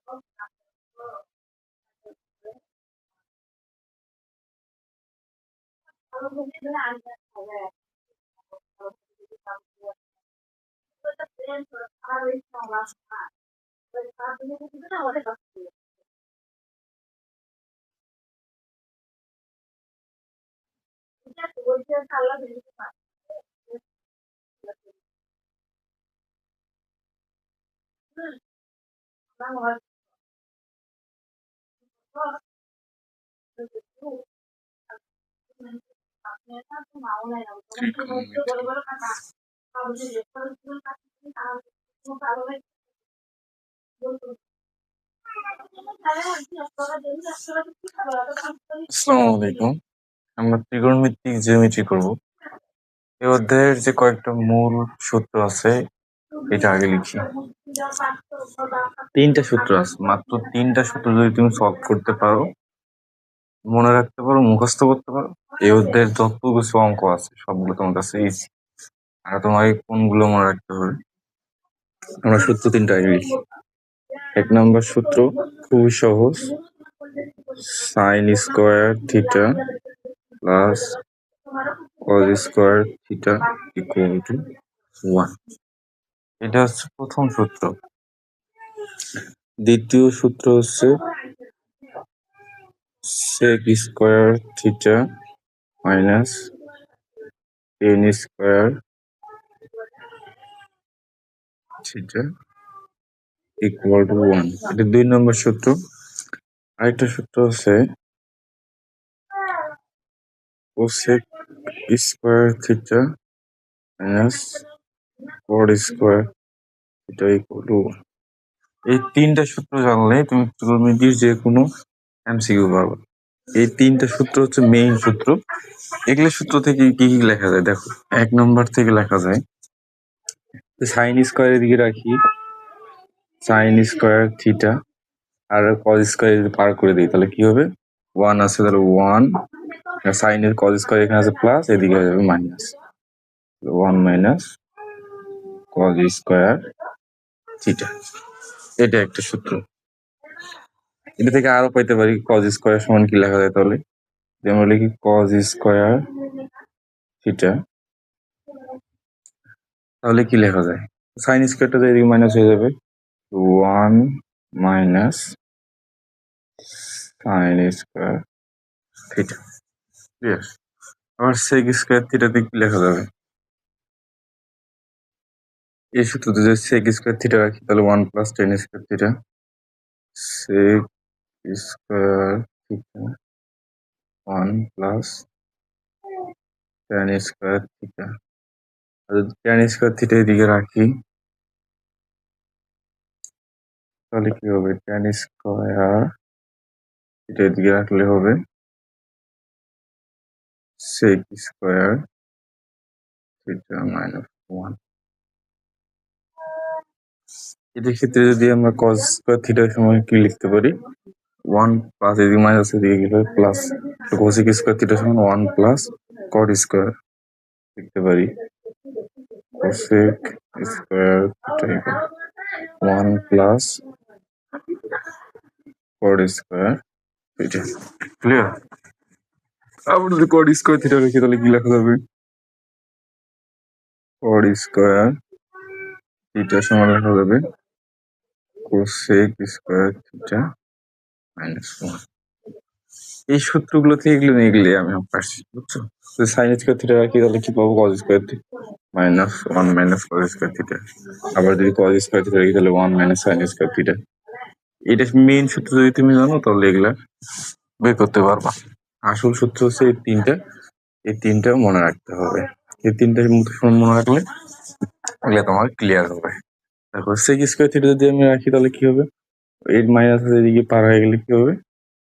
আসসালামু আলাইকুম। আমরা ত্রিকোণমিতিক জিওমেট্রি করব। এই অধ্যায়ের যে কয়েকটা মূল সূত্র আছে এটা আগে লিখি। 3টা সূত্র আছে, মাত্র 3টা সূত্র যদি তুমি সলভ করতে পারো, মনে রাখতে পারো, মুখস্থ করতে পারো, এই অধ্যায়ের যত কিছু অঙ্ক আছে সবগুলো তোমার কাছে ইজি। আর তোমাকে কোনগুলো মনে রাখতে হবে, আমরা সূত্র 3টা আগে লিখি। 1 নম্বর সূত্র খুবই সহজ, sine square theta plus cos square theta equal to 1। এটা হচ্ছে প্রথম সূত্র। দ্বিতীয় সূত্র হচ্ছে sec square theta minus tan square theta equal to 1। এটা 2 নম্বর সূত্র। আরেকটা সূত্র হচ্ছে cosec square theta minus cot square theta equal to 1। এই 3টা সূত্র জানলে তুমি ত্রিকোণমিতির যে কোনো এমসিকিউ পারবে। এই 3টা সূত্র হচ্ছে মেইন সূত্র। এগুলো সূত্র থেকে কি কি লেখা যায় দেখো। 1 নম্বর থেকে লেখা যায় সাইন স্কোয়ারের দিকে রাখি, সাইন স্কোয়ার থিটা আর কজ স্কোয়ার যদি পার করে দিই তাহলে কি হবে, 1 আছে তাহলে 1, সাইনের কজ স্কোয়ার এখানে আছে প্লাস, এদিকে হয়ে যাবে minus, 1 minus cause square theta. এটা একটা সূত্র। এটা থেকে আরো পাইতে পারি কজ স্কোয়ার সমান কি লেখা যায়, তাহলে আমরা লিখি কজ স্কোয়ার থিটা, তাহলে কি লেখা যায়, সাইন স্কোয়ারটা এদিকে মাইনাস হয়ে যাবে, 1 minus sine square theta. Clear? আবার সেক স্কোয়ার থিটাতে কি লেখা যাবে, এই সূত্রতে যদি সেক স্কোয়ার থিটা রাখি তাহলে 1 plus tan square theta, sec square theta 1 plus tan square theta. আর যদি টেন স্কোয়ার থিটা এদিকে রাখি তাহলে কি হবে, টেন স্কোয়ার থিটা এদিকে রাখলে হবে সেক স্কোয়ার থিটা মাইনাস 1। এটার ক্ষেত্রে যদি আমরা কজ স্কোয়ার থিটার সময় কি লিখতে পারি, 1 প্লাস এদিকে মাইনাস এদিকে গেলে প্লাস, কোসেক স্কোয়ার থিটার সমান 1 প্লাস কট স্কোয়ার লিখতে পারি, cosec square theta equal 1 plus cot square theta. Clear? আবার যদি কট স্কোয়ার থিটা রেখে তাহলে কি লেখা যাবে, কট স্কোয়ার থিটা সমান লেখা যাবে কোসেক স্কোয়ার থিটা মাইনাস 1। এই সূত্রগুলো থেকে এগুলো আমি পারছি, বুঝছো? যদি সাইন স্কোয়ার থিটা রাখি তাহলে কি পাবো, cos square minus 1 minus cause square theta. আবার যদি কজ স্কোয়ার থিটা রাখি তাহলে 1 মাইনাস সাইন স্কোয়ার থিটা। এটা মেইন সূত্র, যদি তুমি জানো তাহলে এগুলা বের করতে পারবা। আসল সূত্র হচ্ছে এই 3টা, এই 3টা মনে রাখতে হবে। এই 3টার মনে রাখলে এগুলা তোমার ক্লিয়ার হবে। দেখো সেক স্কোয়ার থিটা যদি আমি রাখি তাহলে কি হবে, 8 মাইনাস এদিকে পার হয়ে গেলে কি হবে,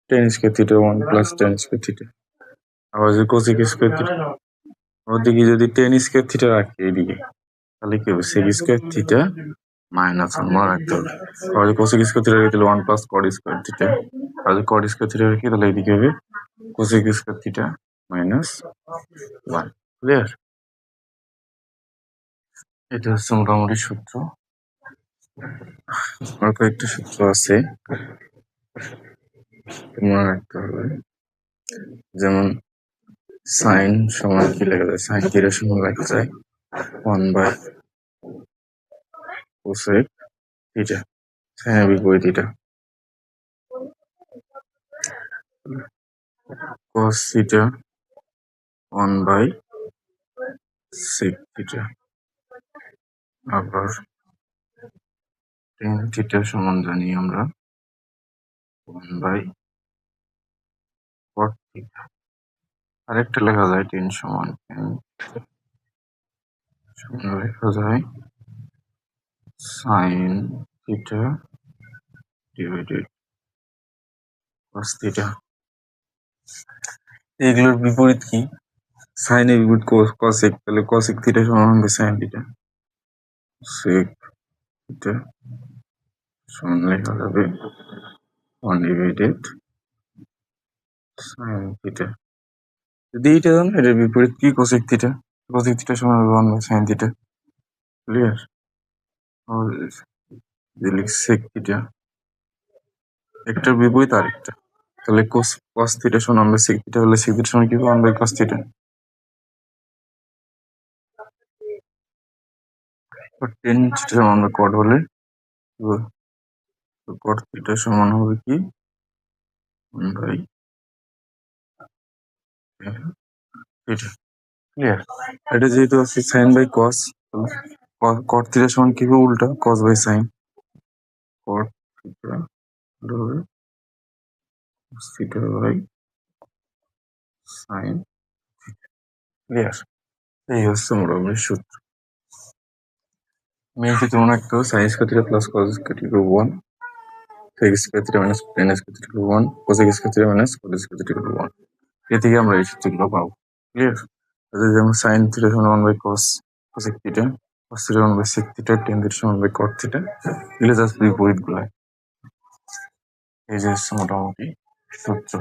ten square theta 1 plus tan square theta. আবার যদি কোসেক স্কোয়ার থিটা, ওদিকে যদি টেন স্কোয়ার থিটা রাখি এইদিকে তাহলে কি হবে, সেক স্কোয়ার থিটা মাইনাস 1 মনে রাখতে হবে। আবার যদি কোসেক স্কোয়ার থিটা রাখি তাহলে 1 প্লাস কট স্কোয়ার থিটা। আর যদি কট স্কোয়ার থিটা রাখি তাহলে এইদিকে হবে cosec square theta minus 1। Clear? এটা হচ্ছে মোটামুটি সূত্র। আর কয়েকটা সূত্র আছে মনে রাখতে হবে, যেমন সাইন সমান কি লেখা যায়, সাইন থিটা সমান লেখা যায় 1/cosec থিটা, সাইনের বিপরীত theta, cos theta 1/sec theta, আবার tan থিটা সমান জানি আমরা 1/cot থিটা, আরেকটা লেখা যায় tan সমান লেখা যায় sin theta divided cos theta. এগুলোর বিপরীত কি? সাইনের বিপরীত cosec, তাহলে cosec থিটা সমান হবে sin থিটা, sec থিটা সমান লেখা যাবে 1 ডিভাইডেড sin থিটা। যদি এইটা জানো এটার বিপরীত কি cosec থিটা, cosec থিটা সমান হবে 1/sin theta, clear? sec theta একটার বিপরীত আরেকটা, তাহলে cos থিটা সমান আমরা sec থিটা হলে sec থিটা সমান কি 1/cos থিটা, tan থিটা সমান আমরা cot হলে cot থিটা সমান হবে কি 1/theta, ক্লিয়ার? এটা যেহেতু আছে sin by cos, cot theta সমান কি হবে উল্টা cos by sin, cot theta হবে cos theta by sin, clear? এই হচ্ছে মোটামুটি সূত্র। মেইন সূত্র মনে রাখতে হবে sin square theta plus cos square theta 1, sec square theta minus tan square theta 1, cosec square theta minus cot square theta 1। এ থেকে আমরা এই সূত্রগুলো পাবো, ক্লিয়ার? যেমন sin থিটা সমান 1/cos cosec theta, cos theta 1/sec theta, tan theta সমান 1/cot theta, এগুলো just বিপরীত গুলো। এই যে হচ্ছে মোটামুটি সূত্র।